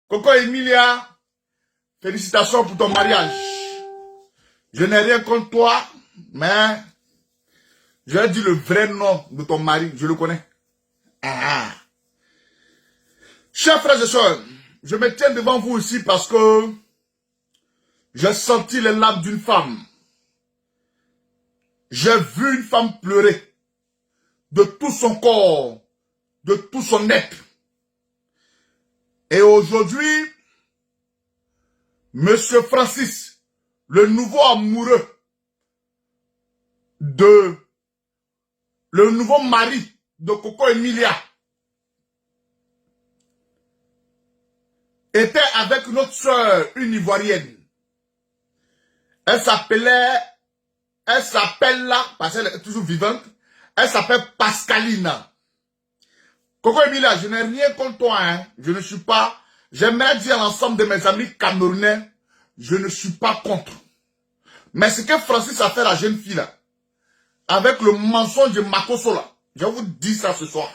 Coco Emilia, félicitations pour ton mariage. Je n'ai rien contre toi, mais je vais dire le vrai nom de ton mari, je le connais. Ah. Chers frères et sœurs, je me tiens devant vous ici parce que j'ai senti les larmes d'une femme. J'ai vu une femme pleurer de tout son corps, de tout son être. Et aujourd'hui, Monsieur Francis, le nouveau amoureux le nouveau mari de Coco Emilia, était avec notre soeur, une Ivoirienne. Elle s'appelle là, parce qu'elle est toujours vivante, elle s'appelle Pascaline. Coco Emilia, je n'ai rien contre toi, hein. Je ne suis pas, j'aimerais dire à l'ensemble de mes amis camerounais, je ne suis pas contre. Mais ce que Francis a fait la jeune fille là, avec le mensonge de Makoso là, je vous dis ça ce soir.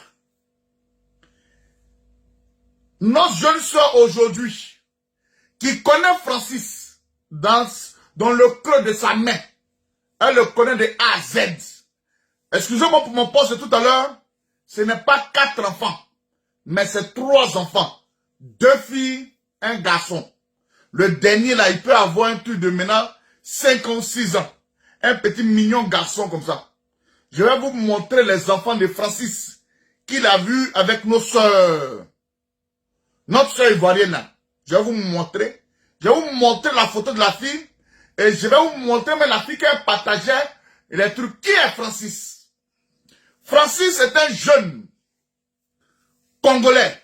Notre jeune soeur aujourd'hui, qui connaît Francis dans le creux de sa main, elle le connaît de A à Z. Excusez-moi pour mon poste de tout à l'heure, ce n'est pas 4 enfants, mais c'est 3 enfants. 2 filles, 1 garçon. Le dernier là, il peut avoir un truc de maintenant 5 ans, 6 ans. Un petit mignon garçon comme ça. Je vais vous montrer les enfants de Francis qu'il a vu avec nos soeurs. Notre soeur ivoirienne là. Je vais vous montrer. Je vais vous montrer la photo de la fille. Et je vais vous montrer même la fille qu'elle partageait les trucs. Qui est Francis? Francis est un jeune Congolais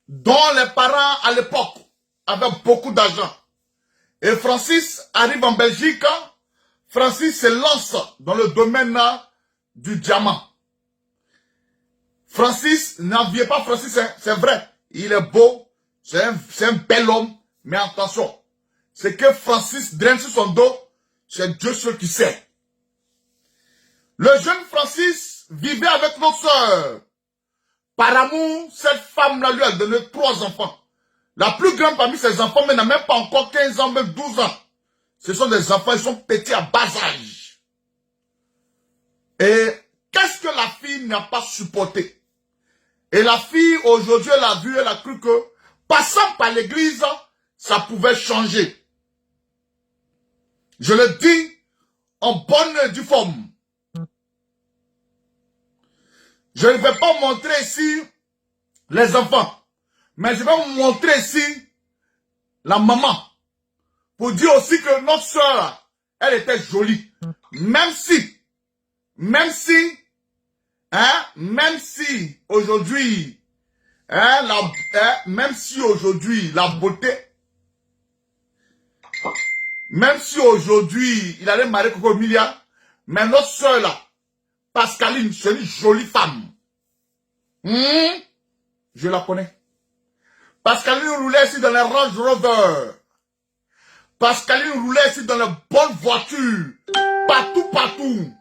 dont les parents à l'époque avaient beaucoup d'argent. Et Francis arrive en Belgique. Francis se lance dans le domaine du diamant. Francis, n'enviez pas Francis, c'est vrai. Il est beau, c'est un bel homme. Mais attention, c'est que Francis draine sur son dos, c'est Dieu seul qui sait. Le jeune Francis vivait avec notre soeur. Par amour, cette femme-là lui a donné 3 enfants. La plus grande parmi ses enfants, mais n'a même pas encore 15 ans, même 12 ans. Ce sont des enfants, ils sont petits à bas âge. Et qu'est-ce que la fille n'a pas supporté? Et la fille, aujourd'hui, elle a vu, elle a cru que, passant par l'église, ça pouvait changer. Je le dis en bonne et due forme. Je ne vais pas montrer ici les enfants, mais je vais vous montrer ici la maman. Pour dire aussi que notre soeur, elle était jolie. Même si aujourd'hui, même si aujourd'hui, la beauté, même si aujourd'hui, il allait marier Coco Emilia, mais notre soeur là, Pascaline, c'est une jolie femme. Je la connais. Pascaline roulait ici dans les Range Rover. Pascaline roulait ici dans les bonnes voitures. Partout, partout.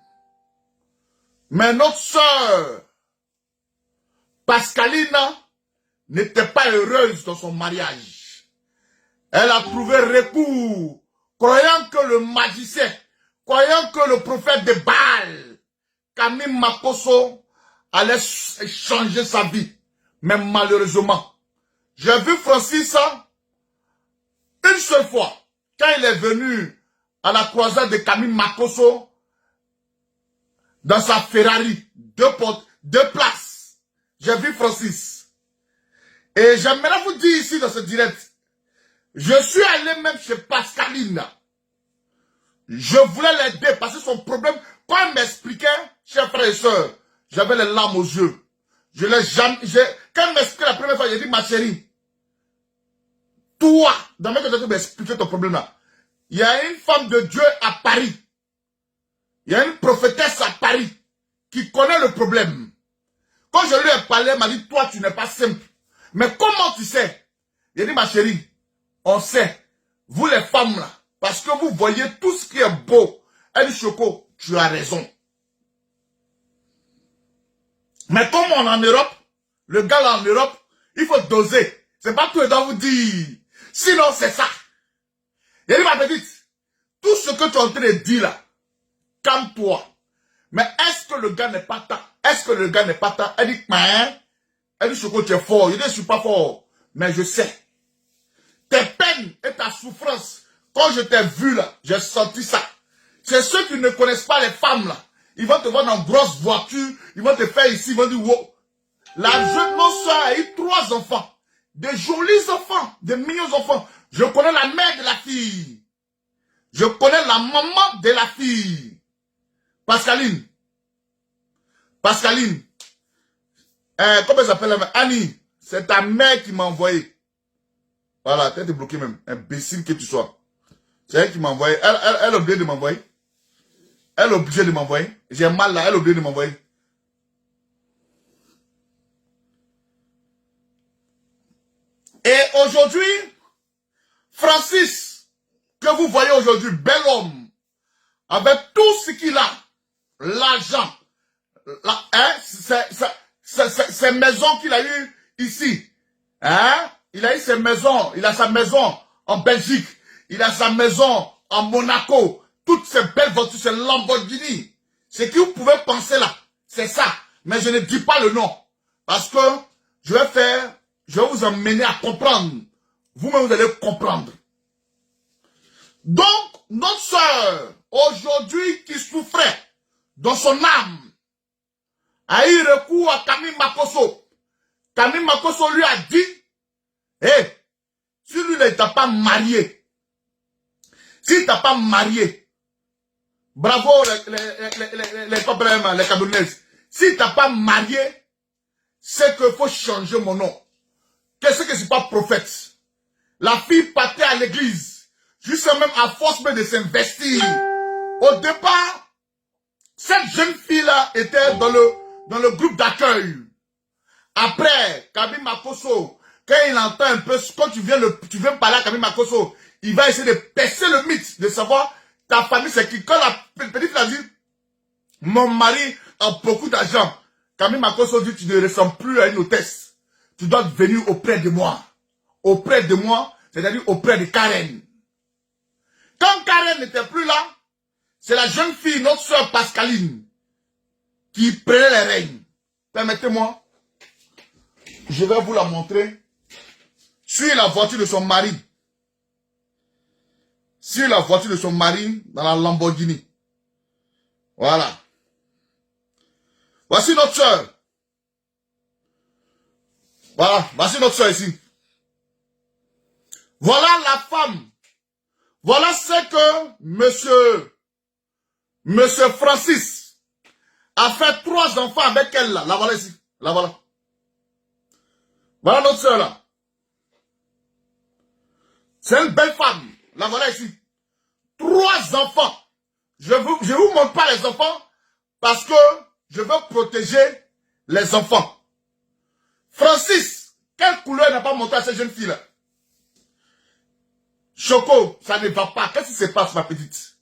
Mais notre soeur, Pascaline, n'était pas heureuse dans son mariage. Elle a trouvé recours, croyant que le magicien, croyant que le prophète de Baal, Camille Makoso, allait changer sa vie. Mais malheureusement, j'ai vu Francis une seule fois, quand il est venu à la croisade de Camille Makoso, dans sa Ferrari, 2 places. J'ai vu Francis. Et j'aimerais vous dire ici dans ce direct, je suis allé même chez Pascaline. Je voulais l'aider parce que son problème, quand elle m'expliquait, chers frères et sœurs, j'avais les larmes aux yeux. Je l'ai jamais, quand elle m'expliquait la première fois, j'ai dit, ma chérie, toi, dans mes que tu m'expliquer ton problème là, il y a une femme de Dieu à Paris. Il y a une prophétesse à Paris qui connaît le problème. Quand je lui ai parlé, elle m'a dit, toi, tu n'es pas simple. Mais comment tu sais? J'ai dit, ma chérie, on sait, vous les femmes là, parce que vous voyez tout ce qui est beau. Elle dit, Choco, tu as raison. Mais comme on est en Europe, le gars là en Europe, il faut doser. C'est pas tout, je dois vous dire. Sinon, c'est ça. Il dit, ma petite, tout ce que tu es en train de dire là, calme-toi. Mais est-ce que le gars n'est pas ta? Est-ce que le gars n'est pas ta? Elle dit, hein? Elle dit, Choco, tu es fort. Je dis, je suis pas fort. Mais je sais. Tes peines et ta souffrance, quand je t'ai vu là, j'ai senti ça. C'est ceux qui ne connaissent pas les femmes là. Ils vont te voir dans une grosse voiture, ils vont te faire ici, ils vont dire, wow. La jeune soeur a eu 3 enfants. Des jolis enfants, des mignons enfants. Je connais la mère de la fille. Je connais la maman de la fille. Pascaline. Pascaline. Comment elle s'appelle? Annie. C'est ta mère qui m'a envoyé. Voilà, t'es bloqué même. Imbécile que tu sois. C'est elle qui m'a envoyé. Elle a oublié de m'envoyer. Elle est obligée de m'envoyer. J'ai mal là, elle a oublié de m'envoyer. Et aujourd'hui, Francis, que vous voyez aujourd'hui, bel homme, avec tout ce qu'il a, l'argent, ces maisons qu'il a eues ici, hein? Il a eu ses maisons, il a sa maison en Belgique, il a sa maison en Monaco, toutes ces belles voitures, ces Lamborghini. Ce que vous pouvez penser là, c'est ça. Mais je ne dis pas le nom. Parce que je vais vous emmener à comprendre. Vous-même, vous allez comprendre. Donc, notre soeur, aujourd'hui, qui souffrait dans son âme, a eu recours à Camille Makosso. Camille Makosso lui a dit, hé, si lui ne t'a pas marié, s'il t'a pas marié, bravo les Camerounaises, s'il t'a pas marié, c'est qu'il faut changer mon nom. Qu'est-ce que c'est pas prophète? La fille partait à l'église, juste même à force de s'investir. Au départ, cette jeune fille-là était dans le groupe d'accueil. Après, Kabi Makosso, quand il entend un peu, quand tu viens parler à Kabi Makosso, il va essayer de percer le mythe, de savoir ta famille c'est qui. Quand la petite fille a dit, mon mari a beaucoup d'argent, Kabi Makosso dit, tu ne ressembles plus à une hôtesse. Tu dois venir auprès de moi. Auprès de moi, c'est-à-dire auprès de Karen. Quand Karen n'était plus là, c'est la jeune fille, notre soeur Pascaline, qui prenait les règnes. Permettez-moi, je vais vous la montrer. Sur la voiture de son mari. Sur la voiture de son mari, dans la Lamborghini. Voilà. Voici notre soeur. Voilà, voici notre soeur ici. Voilà la femme. Voilà ce que monsieur Francis a fait 3 enfants avec elle là. La voilà ici. La voilà. Voilà notre soeur là. C'est une belle femme. La voilà ici. 3 enfants. Je vous montre pas les enfants parce que je veux protéger les enfants. Francis, quelle couleur n'a pas montré à cette jeune fille là? Choco, ça ne va pas. Qu'est-ce qui se passe, ma petite?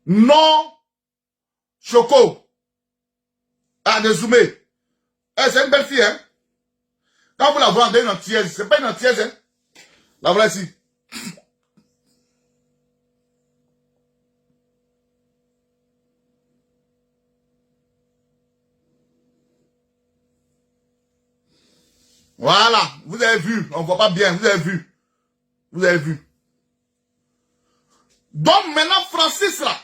Non. Choco. Ah, dézoomé. C'est une belle fille, hein? Quand vous la voyez, une antillaise. C'est pas une antillaise, hein? La voilà ici. Voilà. Vous avez vu. On ne voit pas bien. Vous avez vu. Vous avez vu. Donc maintenant, Francis, là,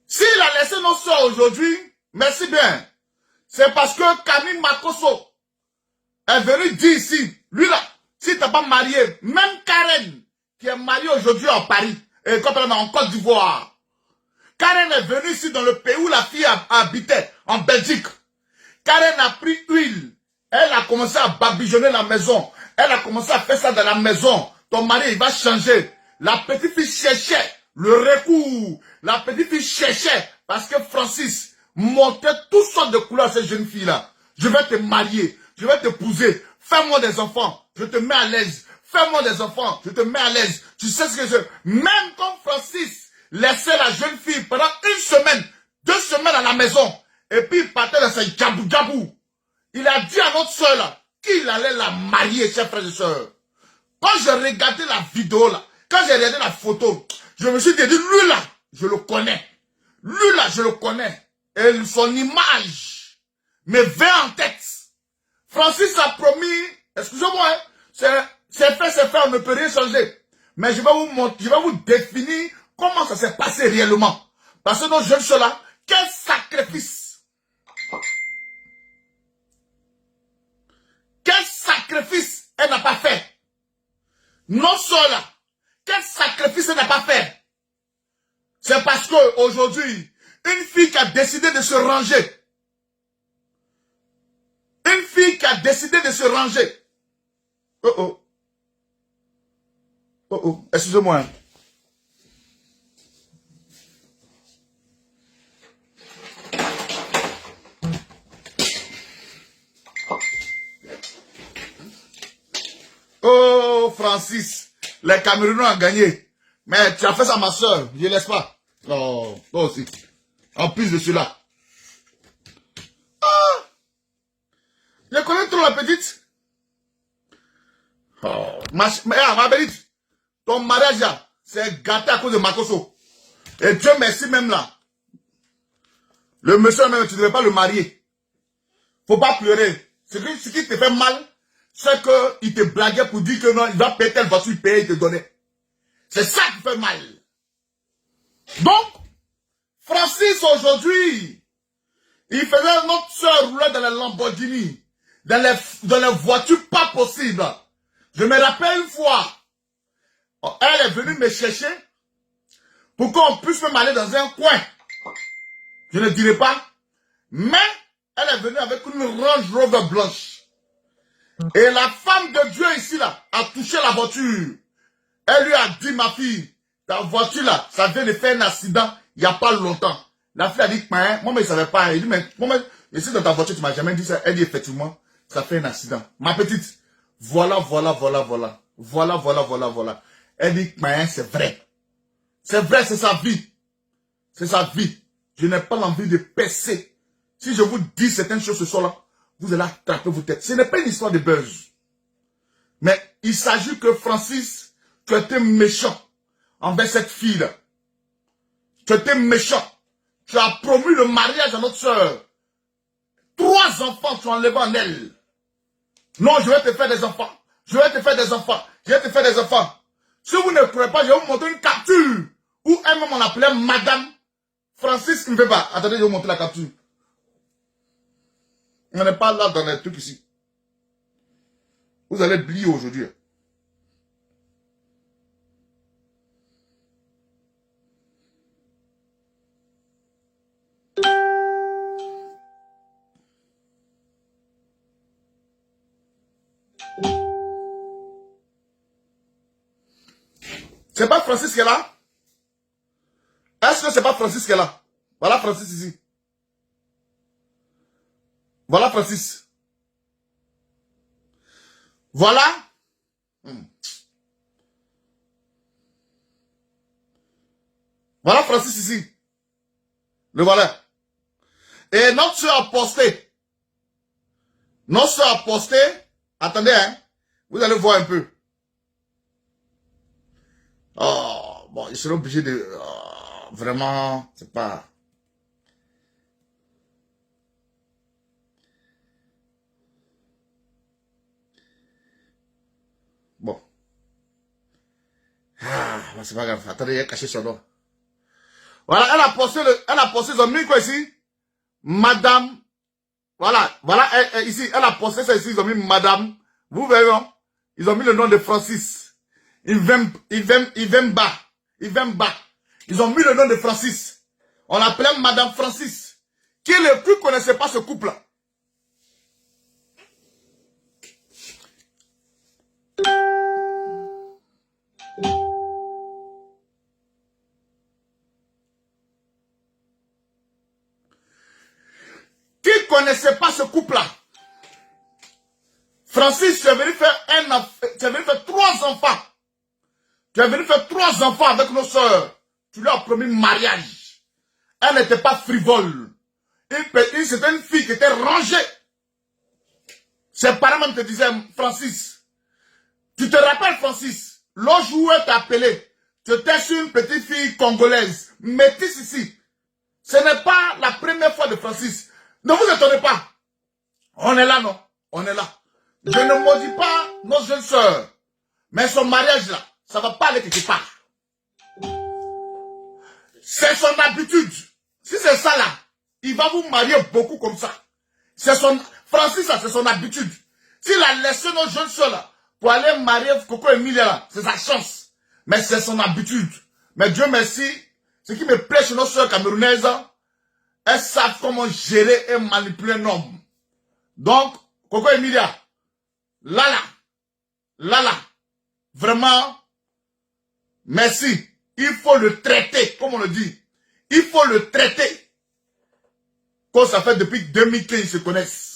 s'il a laissé nos soeurs aujourd'hui, merci bien. C'est parce que Camille Makosso est venu dire ici, lui là, si tu n'as pas marié, même Karen, qui est mariée aujourd'hui en Paris, et quand elle est en Côte d'Ivoire, Karen est venue ici dans le pays où la fille habitait, en Belgique. Karen a pris huile, elle a commencé à babigeonner la maison, elle a commencé à faire ça dans la maison. Ton mari, il va changer. La petite fille cherchait le recours. La petite fille cherchait parce que Francis montrait toutes sortes de couleurs à cette jeune fille-là. Je vais te marier, je vais t'épouser, fais-moi des enfants, je te mets à l'aise. Fais-moi des enfants, je te mets à l'aise. Tu sais ce que je... Même quand Francis laissait la jeune fille pendant 1 semaine, 2 semaines à la maison, et puis il partait dans sa djabou-djabou, il a dit à notre soeur là, qu'il allait la marier, chers frères et sœurs. Quand j'ai regardé la vidéo là, quand j'ai regardé la photo, je me suis dit, lui là, je le connais. Lui là, je le connais. Et son image me vient en tête. Francis a promis, excusez-moi, hein, c'est fait, on ne peut rien changer. Mais je vais vous montrer, je vais vous définir comment ça s'est passé réellement. Parce que nos jeunes sont là, quel sacrifice. Quel sacrifice elle n'a pas fait. Non seulement, quel sacrifice elle n'a pas fait. C'est parce qu'aujourd'hui, une fille qui a décidé de se ranger. Une fille qui a décidé de se ranger. Oh oh. Oh oh. Excusez-moi. Oh Francis, les Camerounais ont gagné. Mais tu as fait ça à ma soeur, je ne laisse pas. Non, toi aussi. En plus de cela. Ah, je connais trop la petite. Oh, ma petite, ton mariage là, c'est gâté à cause de Makoso. Et Dieu merci même là. Le monsieur même, tu ne devais pas le marier. Faut pas pleurer. Ce qui te fait mal, c'est qu'il te blaguait pour dire que non, il va payer telle voiture, il paye et te donner. C'est ça qui fait mal. Donc, Francis aujourd'hui, il faisait notre soeur rouler dans la Lamborghini, dans les voitures pas possibles. Je me rappelle une fois, elle est venue me chercher pour qu'on puisse même aller dans un coin. Je ne dirai pas, mais elle est venue avec une Range Rover blanche. Et la femme de Dieu ici là a touché la voiture. Elle lui a dit, ma fille, ta voiture là, ça vient de faire un accident il n'y a pas longtemps. La fille a dit, moi, mais il ne savait pas. Il dit, mais ici dans ta voiture, tu ne m'as jamais dit ça. Elle dit, effectivement, ça fait un accident. Ma petite, voilà. Elle dit, c'est vrai. C'est vrai, c'est sa vie. C'est sa vie. Je n'ai pas l'envie de percer. Si je vous dis certaines choses ce soir-là, vous allez attraper vos têtes. Ce n'est pas une histoire de buzz. Mais il s'agit que Francis, tu étais méchant envers cette fille-là. Tu étais méchant. Tu as promu le mariage à notre soeur. 3 enfants, tu enlèves en elle. Non, je vais te faire des enfants. Je vais te faire des enfants. Je vais te faire des enfants. Si vous ne croyez pas, je vais vous montrer une capture où elle-même on appelait Madame Francis ne veut pas. Attendez, je vais vous montrer la capture. On n'est pas là dans les trucs ici. Vous allez oublier aujourd'hui. C'est pas Francis qui est là? Est-ce que c'est pas Francis qui est là? Voilà Francis ici. Voilà Francis. Voilà. Voilà Francis ici. Le voilà. Et notre soeur a posté. Notre soeur a posté. Attendez, hein. Vous allez voir un peu. Oh, bon, ils seront obligés de... vraiment, c'est pas... Bon. Ah, c'est pas grave. Attendez, il a caché son nom. Voilà, elle a posté son mis quoi ici? Madame. Voilà, ici, elle a posté ça ici, ils ont mis Madame. Vous verrez, non? Ils ont mis le nom de Francis. Ils viennent bas. Ils ont mis le nom de Francis. On l'appelait Madame Francis. Qui ne connaissait pas ce couple-là. Qui ne connaissait pas ce couple-là. Francis, tu es venu faire 3 enfants. Tu es venu faire 3 enfants avec nos soeurs. Tu leur as promis mariage. Elle n'était pas frivole. C'était une fille qui était rangée. Ses parents même te disaient, Francis, tu te rappelles Francis, l'autre jour elle t'a appelé, tu étais sur une petite fille congolaise, métisse ici. Ce n'est pas la première fois de Francis. Ne vous étonnez pas. On est là, non? On est là. Je ne maudis pas nos jeunes sœurs. Mais son mariage là, ça va pas aller quelque part. C'est son habitude. Si c'est ça là, il va vous marier beaucoup comme ça. C'est son... Francis là, c'est son habitude. S'il a laissé nos jeunes sœurs là, pour aller marier Coco Emilia là, c'est sa chance. Mais c'est son habitude. Mais Dieu merci, ce qui me plaît chez nos sœurs camerounaises, elles savent comment gérer et manipuler un homme. Donc, Coco Emilia, là, vraiment, merci. Il faut le traiter, comme on le dit. Il faut le traiter. Comme ça fait depuis 2015, ils se connaissent.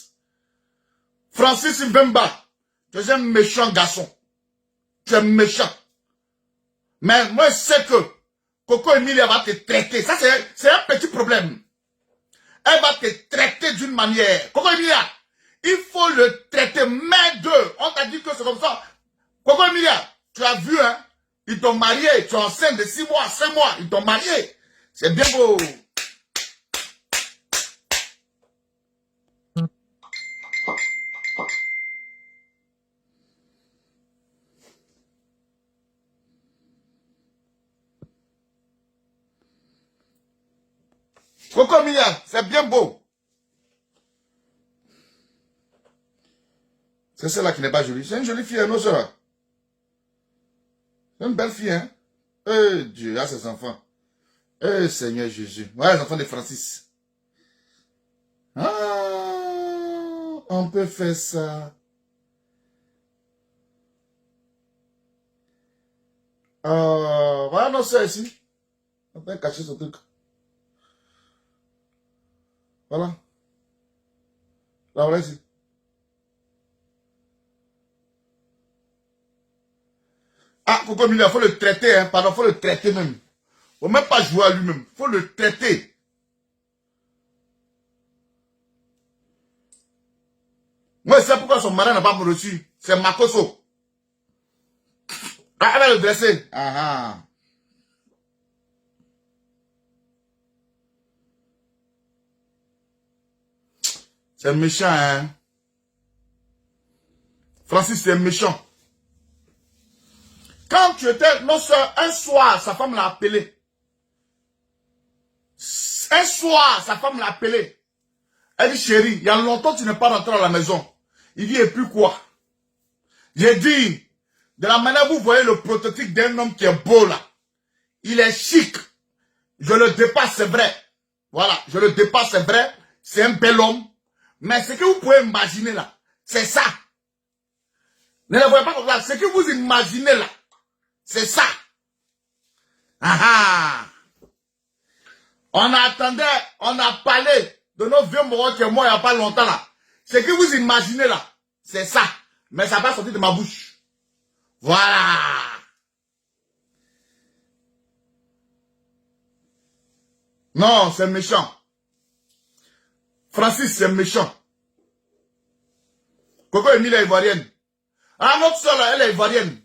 Francis Mbemba, tu es un méchant garçon. Tu es méchant. Mais moi, je sais que Coco Emilia va te traiter. Ça, c'est un petit problème. Elle va te traiter d'une manière. Coco Emilia, il faut le traiter. Mais deux, on t'a dit que c'est comme ça. Coco Emilia, tu as vu, hein? Ils t'ont marié. Tu es enceinte de 6 mois, 5 mois. Ils t'ont marié. C'est bien beau. Coco Emilia, c'est bien beau. C'est celle-là qui n'est pas jolie. C'est une jolie fille, non, sœur. C'est une belle fille, hein. Eh Dieu, à ses enfants. Eh Seigneur Jésus. Ouais, les enfants de Francis. Ah, on peut faire ça. Voilà nos soeurs ici. On peut cacher ce truc. Voilà. Là, voilà ici. Ah, Coco Emilia, il faut le traiter, hein. Pardon, il faut le traiter même. Faut même pas jouer à lui-même. Il faut le traiter. Moi, je sais pourquoi son mari n'a pas reçu. C'est Makoso. Ah, elle va le dresser. Ah, ah. C'est méchant, hein. Francis, c'est méchant. Quand tu étais, non, un soir, sa femme l'a appelé. Un soir, sa femme l'a appelé. Elle dit, chérie, il y a longtemps que tu n'es pas rentré à la maison. Il dit, et puis quoi? J'ai dit, de la manière où vous voyez le prototype d'un homme qui est beau là, il est chic. Je le dépasse, c'est vrai. Voilà, je le dépasse, c'est vrai. C'est un bel homme. Mais ce que vous pouvez imaginer là, c'est ça. Ne le voyez pas comme ça. Ce que vous imaginez là, c'est ça. Ah ah. On attendait, on a parlé de nos vieux morts qui sont morts il n'y a pas longtemps là. Ce que vous imaginez là, c'est ça. Mais ça va sortir de ma bouche. Voilà. Non, c'est méchant. Francis, c'est méchant. Coco Emilia est ivoirienne. Ah, notre soeur là, elle est ivoirienne.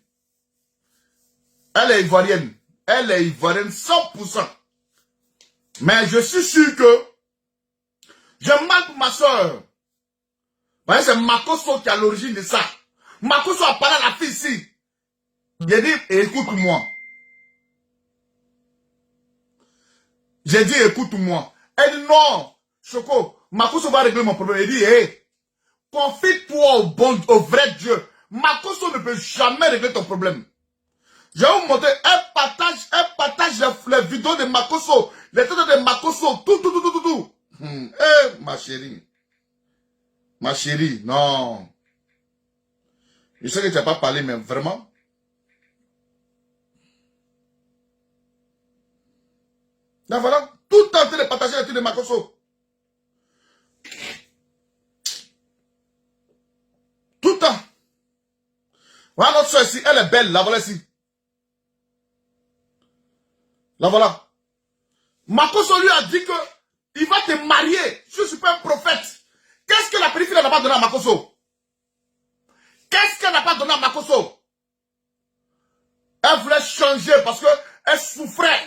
Elle est ivoirienne. Elle est ivoirienne 100%. Mais je suis sûr que j'ai mal pour ma soeur. Vous voyez, c'est Makoso qui est à l'origine de ça. Makoso a parlé à la fille ici. J'ai dit, écoute-moi. J'ai dit, écoute-moi. Elle dit, non, Choco, Makoso va régler mon problème. Il dit, hé, confie-toi au vrai Dieu. Makoso ne peut jamais régler ton problème. Je vais vous montrer, elle partage les vidéos de Makoso, les têtes de Makoso, tout. Eh, ma chérie. Ma chérie, non. Je sais que tu n'as pas parlé, mais vraiment. Là, voilà, tout en train de partager les têtes de Makoso. Tout le temps. Voilà notre soeur ici, elle est belle, la voilà ici. La voilà. Makoso lui a dit que il va te marier. Je ne suis pas un prophète. Qu'est-ce que la petite fille n'a pas donné à Makoso? Qu'est-ce qu'elle n'a pas donné à Makosso? Elle voulait changer parce qu'elle souffrait.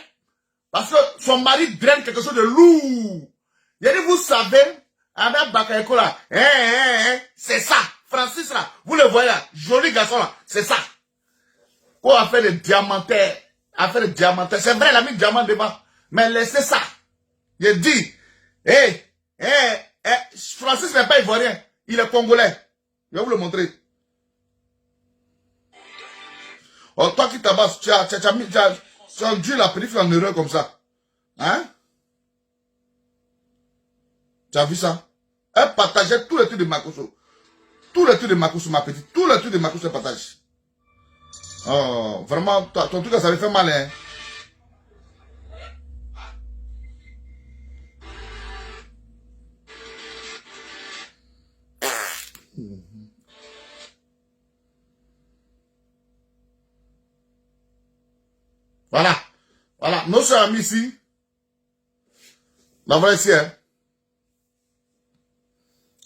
Parce que son mari draine quelque chose de lourd. Il a dit, vous savez, avec Bakayoko là, c'est ça. Francis là, vous le voyez là, joli garçon là, c'est ça. Quoi a fait le diamantaire? A fait le diamantaire. C'est vrai, elle a mis le diamant devant. Mais laissez ça. Il a dit, Francis n'est pas ivoirien, il est congolais. Je vais vous le montrer. Oh, toi qui tabasses, tu as dû la périphérie en erreur comme ça. Hein? Tu as vu ça? Elle partageait tous les trucs de Makosso. Tous les trucs de Makosso, ma petite. Tous les trucs de Makosso, elle partage. Oh, vraiment, ton truc, ça lui fait mal, hein? Voilà. Voilà. Nos soeurs amies ici. La vraie ici, hein?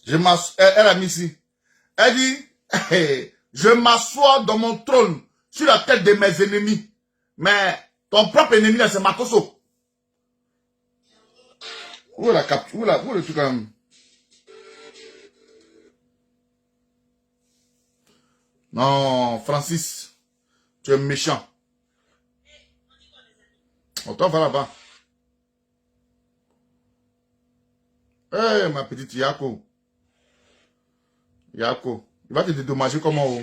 Elle a mis ici. Elle dit, je m'assois dans mon trône sur la tête de mes ennemis. Mais ton propre ennemi, là, c'est Makosso. Où est la capture? Où est le truc quand même? Non, Francis, tu es méchant. On t'en va là-bas. Eh, ma petite Yako. Yako. Il va te dédommager comment? Oh?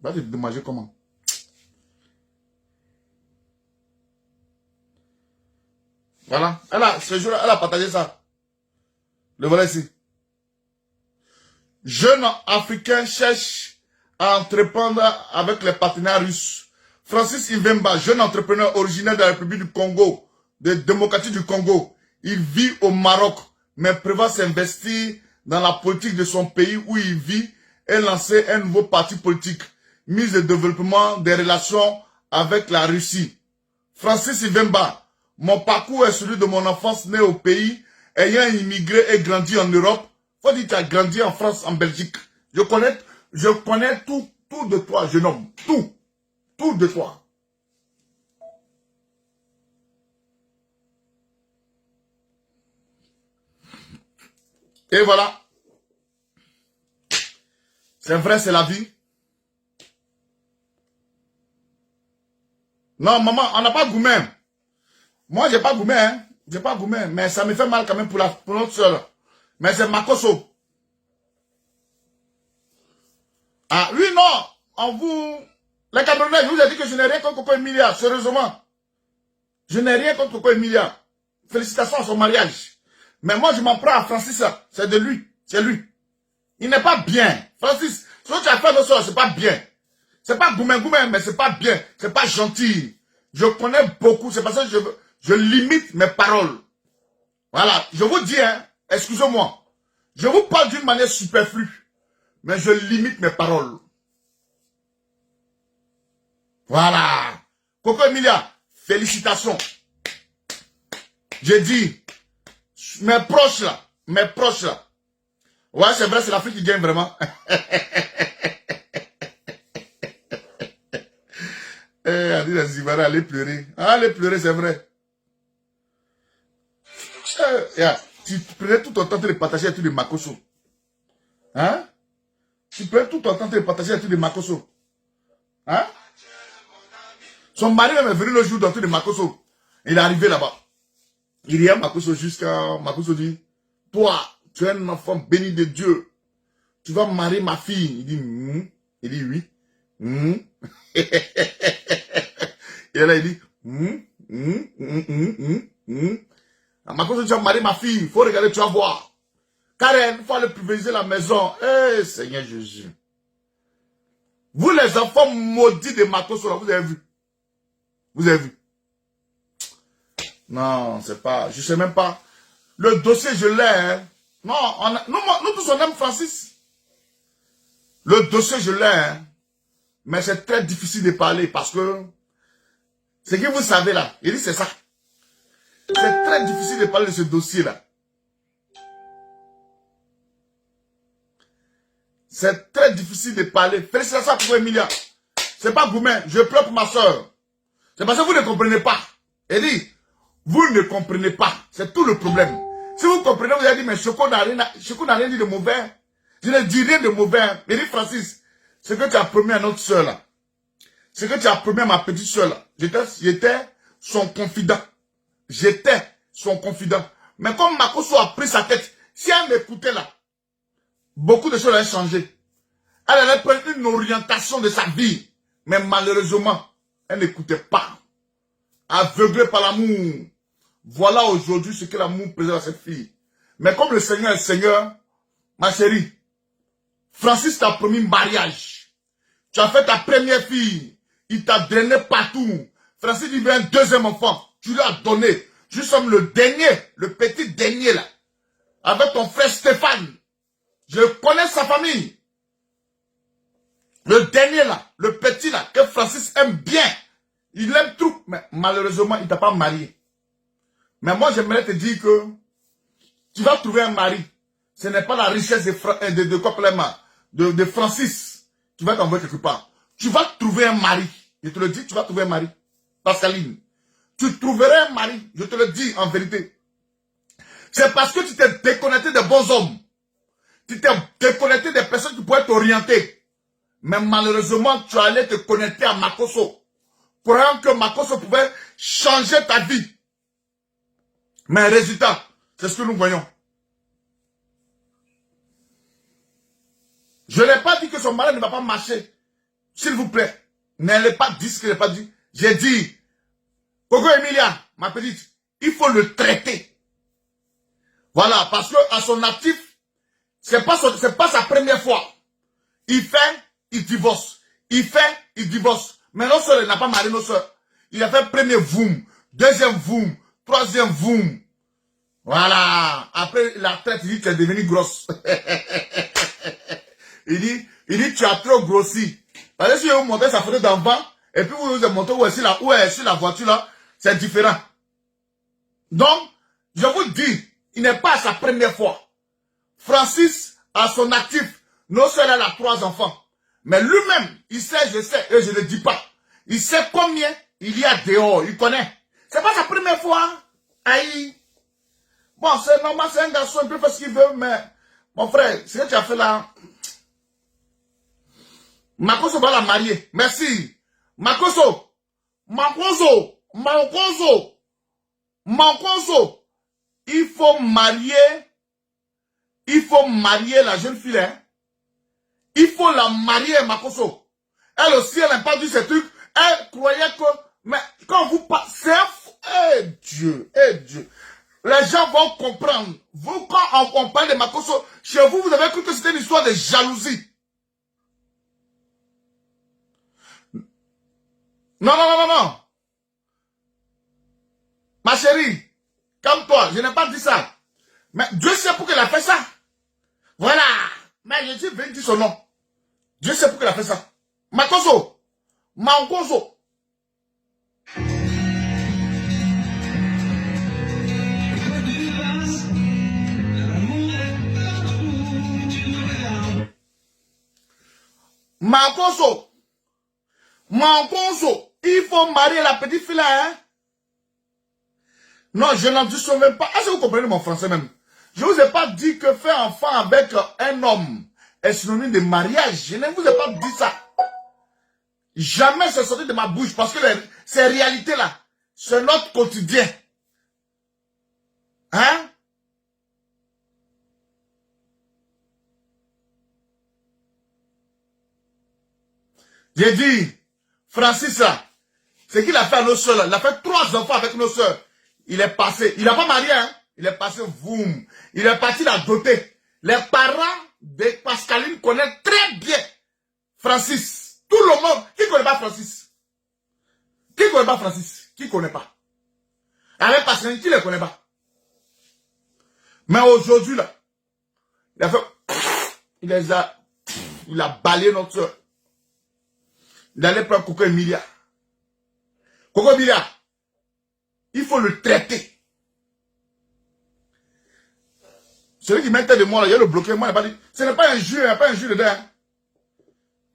Il va te dédommager comment? Voilà. Ce jour-là, elle a partagé ça. Le voilà ici. Jeunes Africains cherchent à entreprendre avec les partenaires russes. Francis Ivemba, jeune entrepreneur originaire de la République du Congo, de démocratie du Congo. Il vit au Maroc, mais prévoit s'investir dans la politique de son pays où il vit et lancer un nouveau parti politique, mise de développement des relations avec la Russie. Francis Ivemba, mon parcours est celui de mon enfance né au pays, ayant immigré et grandi en Europe. Faut dire que tu as grandi en France, en Belgique. Je connais tout de toi, jeune homme. Tout de toi. Et voilà. C'est vrai, c'est la vie. Non, maman, on n'a pas gourmé. Moi, j'ai pas gourmé, hein. J'ai pas gourmé, mais ça me fait mal quand même pour notre soeur. Mais c'est Makosso. Ah, oui, non. Les Camerounais, je vous ai dit que je n'ai rien contre Coco Emilia, sérieusement. Je n'ai rien contre Coco Emilia. Félicitations à son mariage. Mais moi, je m'en prends à Francis, c'est de lui. C'est lui. Il n'est pas bien. Francis, ce que tu as fait de ça, c'est pas bien. C'est pas gourmet, mais c'est pas bien. C'est pas gentil. Je connais beaucoup, c'est parce que je limite mes paroles. Voilà, je vous dis, hein, excusez-moi. Je vous parle d'une manière superflue. Mais je limite mes paroles. Voilà. Coco Emilia, félicitations. J'ai dit, mes proches là. Ouais, c'est vrai, c'est l'Afrique qui gagne vraiment. Elle dit les Ivoiriens, allez pleurer. Allez pleurer, c'est vrai. Tu prenais tout ton temps de partager à tous les Makosso. Hein? Tu prenais tout ton temps de partager à tous les Makosso. Hein? Son mari même est venu le jour dans tous les Makosso. Il est arrivé là-bas. Il y a Makosso jusqu'à... Makosso dit, toi, tu es un enfant béni de Dieu. Tu vas marier ma fille. Il dit, Il dit, oui. Et là, il dit, Makosso, tu vas marier ma fille. Il faut regarder, tu vas voir. Karen, il faut aller privilégier la maison. Eh, Seigneur Jésus. Vous, les enfants maudits de Makosso, là, vous avez vu. Vous avez vu. Non, c'est pas... Je sais même pas. Le dossier, je l'ai. Hein. Non, nous tous, on aime Francis. Le dossier, je l'ai. Hein. Mais c'est très difficile de parler parce que... Ce que vous savez là, il dit c'est ça. C'est très difficile de parler de ce dossier-là. C'est très difficile de parler. Félicitations pour Emilia. C'est pas Goumen, je pleure pour ma soeur. C'est parce que vous ne comprenez pas. Elle dit, vous ne comprenez pas. C'est tout le problème. Si vous comprenez, vous allez dire, mais Choco n'a rien dit de mauvais. Je ne dis rien de mauvais. Elle dit, Francis, ce que tu as promis à notre soeur là, ce que tu as promis à ma petite soeur là, j'étais son confident. J'étais son confident. Mais comme Makoso a pris sa tête, si elle m'écoutait là, beaucoup de choses allaient changer. Elle allait prendre une orientation de sa vie. Mais malheureusement, elle n'écoutait pas. Aveuglée par l'amour. Voilà aujourd'hui ce que l'amour présente à cette fille. Mais comme le Seigneur est le Seigneur, ma chérie, Francis t'a promis mariage. Tu as fait ta première fille. Il t'a drainé partout. Francis, il veut un deuxième enfant. Tu lui as donné. Je sommes le dernier, le petit dernier là. Avec ton frère Stéphane. Je connais sa famille. Le dernier là, le petit là, que Francis aime bien. Il aime tout. Mais malheureusement, il ne t'a pas marié. Mais moi, j'aimerais te dire que tu vas trouver un mari. Ce n'est pas la richesse de Francis qui va t'envoyer quelque part. Tu vas trouver un mari. Je te le dis, tu vas trouver un mari. Pascaline. Tu trouveras un mari. Je te le dis en vérité. C'est parce que tu t'es déconnecté des bons hommes. Tu t'es déconnecté des personnes qui pourraient t'orienter. Mais malheureusement, tu allais te connecter à Makoso. Croyant que Makoso pouvait changer ta vie. Mais résultat, c'est ce que nous voyons. Je n'ai pas dit que son mari ne va pas marcher. S'il vous plaît. N'allez pas dire ce qu'il n'a pas dit. J'ai dit, Coco Emilia, ma petite, il faut le traiter. Voilà, parce que à son actif, c'est pas sa première fois. Il fait, il divorce. Il fait, il divorce. Mais non seulement il n'a pas marié nos soeurs. Il a fait premier voum, deuxième voum, troisième voum. Voilà. Après la traite, il dit tu es devenue grosse. il dit tu as trop grossi. Parce que si vous montez sa photo d'enfant, et puis vous vous montez où est sur la voiture là, c'est différent. Donc, je vous dis, il n'est pas à sa première fois. Francis, à son actif, non seulement elle a 3 enfants, mais lui-même, il sait, je sais, et je ne dis pas. Il sait combien il y a dehors, il connaît. C'est pas sa première fois. Aïe. Bon, c'est normal, c'est un garçon, il peut faire ce qu'il veut, mais mon frère, ce que tu as fait là, Makoso va la marier. Merci. Makoso. Il faut marier la jeune fille, hein. Il faut la marier, Makoso. Elle aussi, elle n'a pas dit ces trucs. Elle croyait que, mais quand vous passez, Dieu. Les gens vont comprendre. Vous, quand on parle de Makoso, chez vous, vous avez cru que c'était une histoire de jalousie. Non. Ma chérie, calme-toi, je n'ai pas dit ça. Mais Dieu sait pour qu'elle a fait ça. Voilà. Mais je vais dire son nom. Dieu sait pour qu'elle a fait ça. Makoso. Mankoso, il faut marier la petite fille là, hein? Non, je n'en dis même pas. Est-ce que vous comprenez mon français même? Je ne vous ai pas dit que faire enfant avec un homme est synonyme de mariage. Je ne vous ai pas dit ça. Jamais c'est sorti de ma bouche parce que ces réalités-là, c'est notre quotidien. Hein? J'ai dit, Francis, ce qu'il a fait à nos soeurs, il a fait 3 enfants avec nos soeurs. Il est passé, il n'a pas marié, hein? Il est passé, boum. Il est parti la doter. Les parents de Pascaline connaissent très bien Francis. Tout le monde, qui ne connaît pas Francis? Qui ne connaît pas Francis? Qui ne connaît pas? Avec Pascaline, qui ne le connaît pas? Mais aujourd'hui, là, il a fait, il a balayé notre soeur. Il allait prendre Coco Emilia. Coco Emilia, il faut le traiter. Celui qui mettait de moi, là, il a le bloqué. Moi, il n'a pas dit. Ce n'est pas un jeu, il n'y a pas un jeu dedans.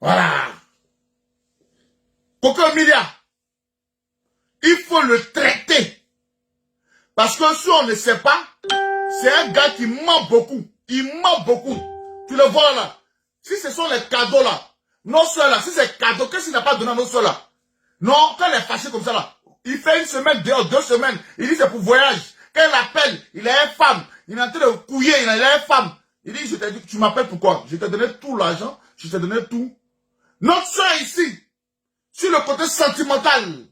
Voilà. Coco Emilia, il faut le traiter. Parce que si on ne sait pas, c'est un gars qui ment beaucoup. Il ment beaucoup. Tu le vois là. Si ce sont les cadeaux là, nos soeurs là, si c'est cadeau, qu'est-ce qu'il n'a pas donné à nos soeurs là? Non, quand elle est fâchée comme ça là, il fait une semaine dehors, 2 semaines, il dit c'est pour voyage. Quand elle appelle, il a une femme, il est en train de couiller, il a une femme. Il dit, je t'ai dit, tu m'appelles pourquoi? Je t'ai donné tout l'argent, je t'ai donné tout. Notre soeur ici, sur le côté sentimental,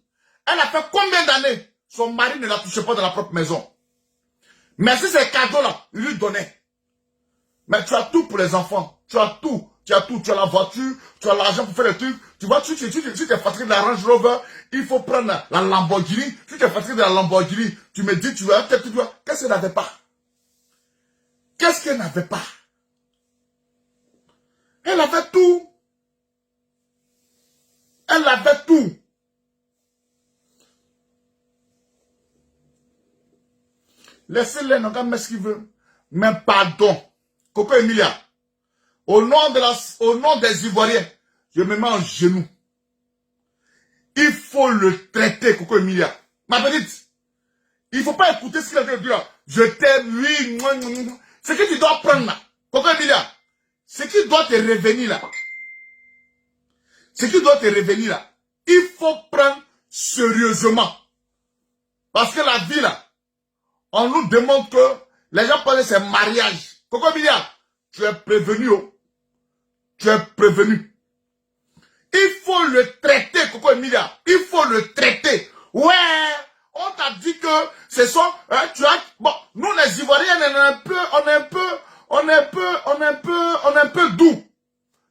elle a fait combien d'années? Son mari ne la touchait pas dans la propre maison. Mais si ces cadeaux-là, il lui donnait. Mais tu as tout pour les enfants. Tu as tout. Tu as tout. Tu as la voiture, tu as l'argent pour faire les trucs. Tu vois, si tu es fatigué de la Range Rover, il faut prendre la Lamborghini. Si tu es fatigué de la Lamborghini, tu me dis, tu vois, qu'est-ce qu'elle n'avait pas? Qu'est-ce qu'elle n'avait pas? Elle avait tout. Elle avait tout. Laissez-les, non, quand ce qu'il veut. Mais pardon. Coco Emilia, au nom des Ivoiriens, je me mets en genoux. Il faut le traiter, Coco Emilia. Ma petite, il ne faut pas écouter ce qu'il a dit de dire. Je t'aime, oui. Ce que tu dois prendre là, Coco Emilia, ce qui doit te revenir là, ce qui doit te revenir là, il faut prendre sérieusement. Parce que la vie là, on nous demande que les gens pensent que c'est mariage. Coco Emilia, tu es prévenu. Oh. Tu es prévenu. Il faut le traiter, Coco Emilia. Il faut le traiter. Ouais, on t'a dit que ce sont, tu as, bon, nous les Ivoiriens, on est un peu doux.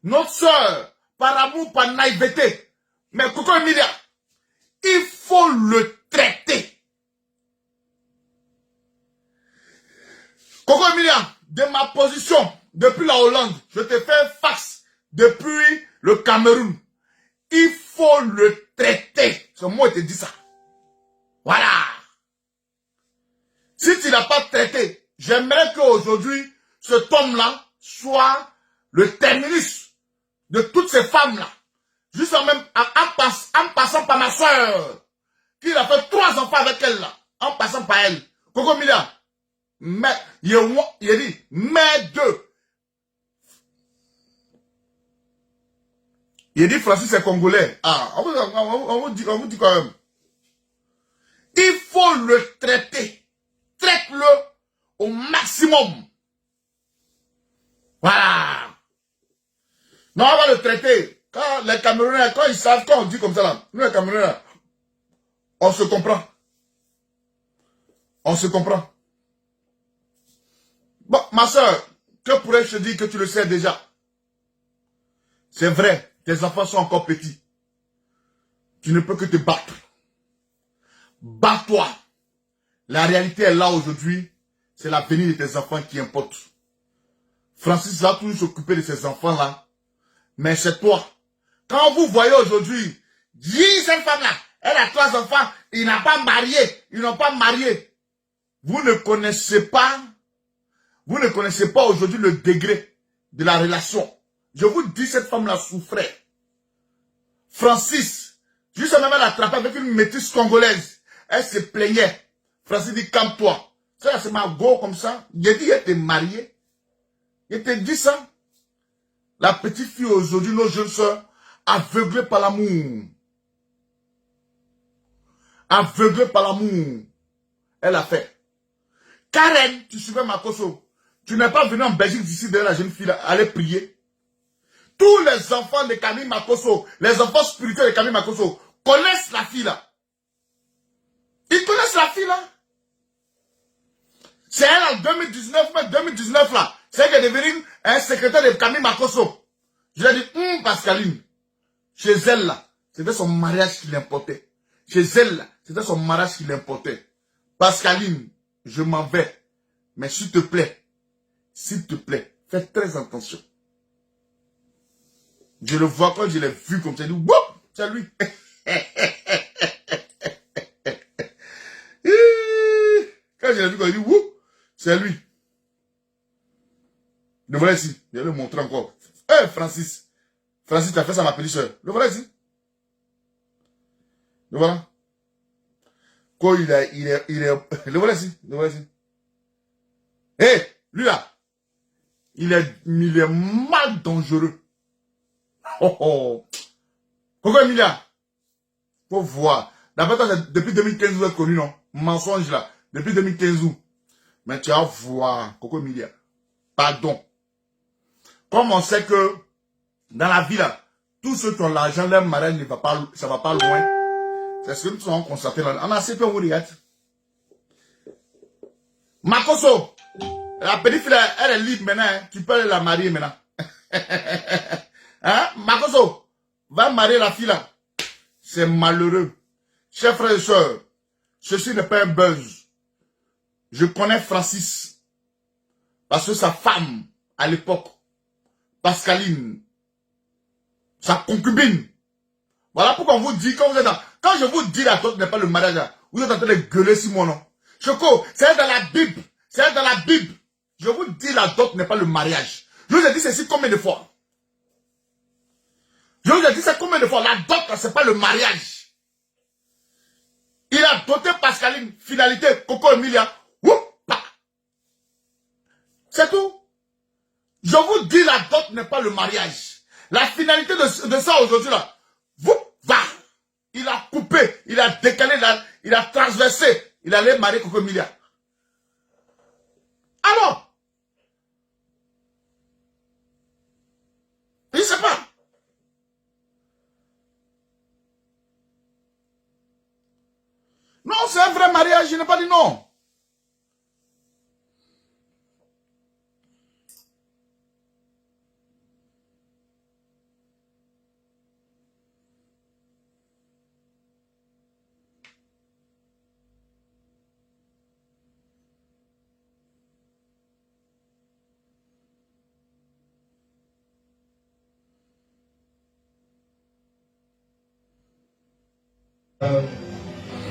Notre soeur, par amour, par naïveté. Mais Coco Emilia, il faut le traiter. Coco Emilia, de ma position, depuis la Hollande, je te fais fax depuis le Cameroun. Il faut le traiter. C'est moi qui te dis ça. Voilà. Si tu n'as pas traité, j'aimerais qu'aujourd'hui, cet homme-là soit le terminus de toutes ces femmes-là. Juste en passant par ma soeur, qui a fait 3 enfants avec elle là, en passant par elle. Coco Emilia, mais, il a dit, mais 2. Il a dit Francis est congolais. Ah, on vous dit quand même. Il faut le traiter. Traite-le au maximum. Voilà. Non, on va le traiter. Quand les Camerounais, quand ils savent, quand on dit comme ça là, nous les Camerounais, on se comprend. On se comprend. Bon, ma soeur, que pourrais-je te dire que tu le sais déjà? C'est vrai, tes enfants sont encore petits. Tu ne peux que te battre. Bats-toi. La réalité est là aujourd'hui. C'est l'avenir de tes enfants qui importe. Francis va toujours s'occuper de ses enfants-là. Mais c'est toi. Quand vous voyez aujourd'hui, dis cette femme-là, elle a 3 enfants, ils n'ont pas marié, ils n'ont pas marié. Vous ne connaissez pas aujourd'hui le degré de la relation. Je vous dis, cette femme-là souffrait. Francis, juste même elle attrapé avec une métisse congolaise. Elle se plaignait. Francis dit, calme-toi. Ça, c'est ma go comme ça. J'ai dit, elle était mariée. Il te dit ça. La petite fille aujourd'hui, nos jeunes soeurs, aveuglées par l'amour. Aveuglée par l'amour. Elle a fait. Karen, tu suivais Makoso. Tu n'es pas venu en Belgique d'ici de la jeune fille là, aller prier. Tous les enfants de Camille Makoso, les enfants spirituels de Camille Makoso, connaissent la fille là. Ils connaissent la fille là. C'est elle en 2019, mais 2019 là, c'est elle qui est devenue un secrétaire de Camille Makoso. Je lui ai dit, Pascaline, chez elle là, c'était son mariage qui l'importait. Chez elle là, c'était son mariage qui l'importait. Pascaline, je m'en vais. Mais s'il te plaît, fais très attention. Je le vois quand je l'ai vu comme ça, il dit, woup, c'est lui. Quand je l'ai vu, il dit, woup, c'est lui. Le voilà ici. Je vais le montrer encore. Hé, Francis. Francis, tu as fait ça à ma petite soeur. Le voilà ici. Le voilà. Quoi, il est. Le voilà ici. Le voilà ici. Hé, lui là. Il est mal dangereux. Oh oh. Pourquoi Emilia? Faut voir. D'après toi, depuis 2015, vous êtes connu, non? Mensonge là. Depuis 2015, où? Mais tu vas voir. Coco Emilia. Pardon. Comme on sait que dans la vie là, tous ceux qui ont l'argent, leur mariage ne va pas, ça va pas loin. C'est ce que nous avons constaté là. On a assez peu où regarde. Makoso, la petite fille, elle est libre maintenant. Hein. Tu peux la marier maintenant. Hein? Makoso, va marier la fille là. C'est malheureux. Chers frères et sœurs, ceci n'est pas un buzz. Je connais Francis. Parce que sa femme, à l'époque, Pascaline, sa concubine. Voilà pourquoi on vous dit, quand je vous dis la dot n'est pas le mariage, vous êtes en train de gueuler sur mon nom. Choco, c'est dans la Bible. C'est dans la Bible. Je vous dis la dot n'est pas le mariage. Je vous ai dit ceci combien de fois? Je vous ai dit ça combien de fois? La dot, c'est pas le mariage. Il a doté Pascaline, finalité, Coco Emilia. C'est tout. Je vous dis la dot n'est pas le mariage. La finalité de ça aujourd'hui là, va. Il a coupé, il a décalé, il a transversé. Il allait marier Coco Emilia. Alors, il ne sait pas. Non, c'est un vrai mariage, je n'ai pas dit non.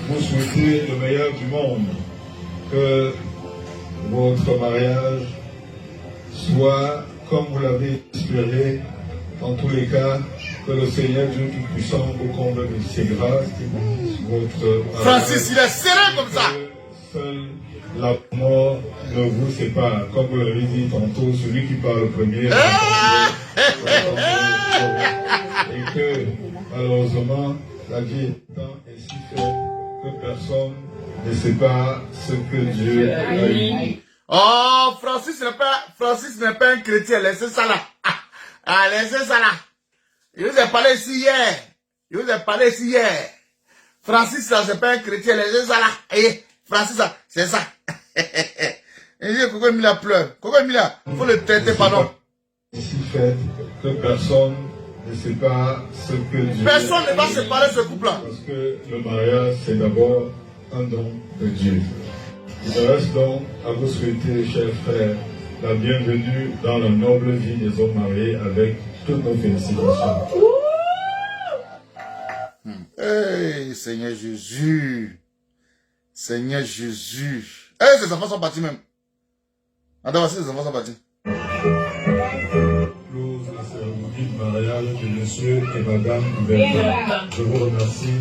Vous souhaitez le meilleur du monde, que votre mariage soit comme vous l'avez espéré, en tous les cas, que le Seigneur Dieu Tout-Puissant vous comble de ses grâces, votre Francis, il est serré comme ça. Seul la mort ne vous sépare, comme vous l'avez dit tantôt, celui qui parle premier. Et que, malheureusement, la vie étant ainsi faite que personne ne sait pas ce que Dieu a dit. Oh, Francis n'est pas un chrétien, laissez ça là. Laissez ça là. Je vous ai parlé ici hier. Francis là, c'est pas un chrétien, laissez ça là. Et Francis là, c'est ça. Et dit, Coco Emilia pleure. Coco Emilia, il faut le traiter, pardon. Ainsi fait que personne ne sait pas ce que Dieu. Personne ne va séparer ce couple-là. Parce que le mariage, c'est d'abord un don de Dieu. Il me reste donc à vous souhaiter, chers frères, la bienvenue dans la noble vie des hommes mariés avec toutes nos félicitations. Hey, Seigneur Jésus. Seigneur Jésus. Hey, ces enfants sont partis même. Attends, voici, les enfants sont partis. Mariage de monsieur et madame Bertrand. Je vous remercie.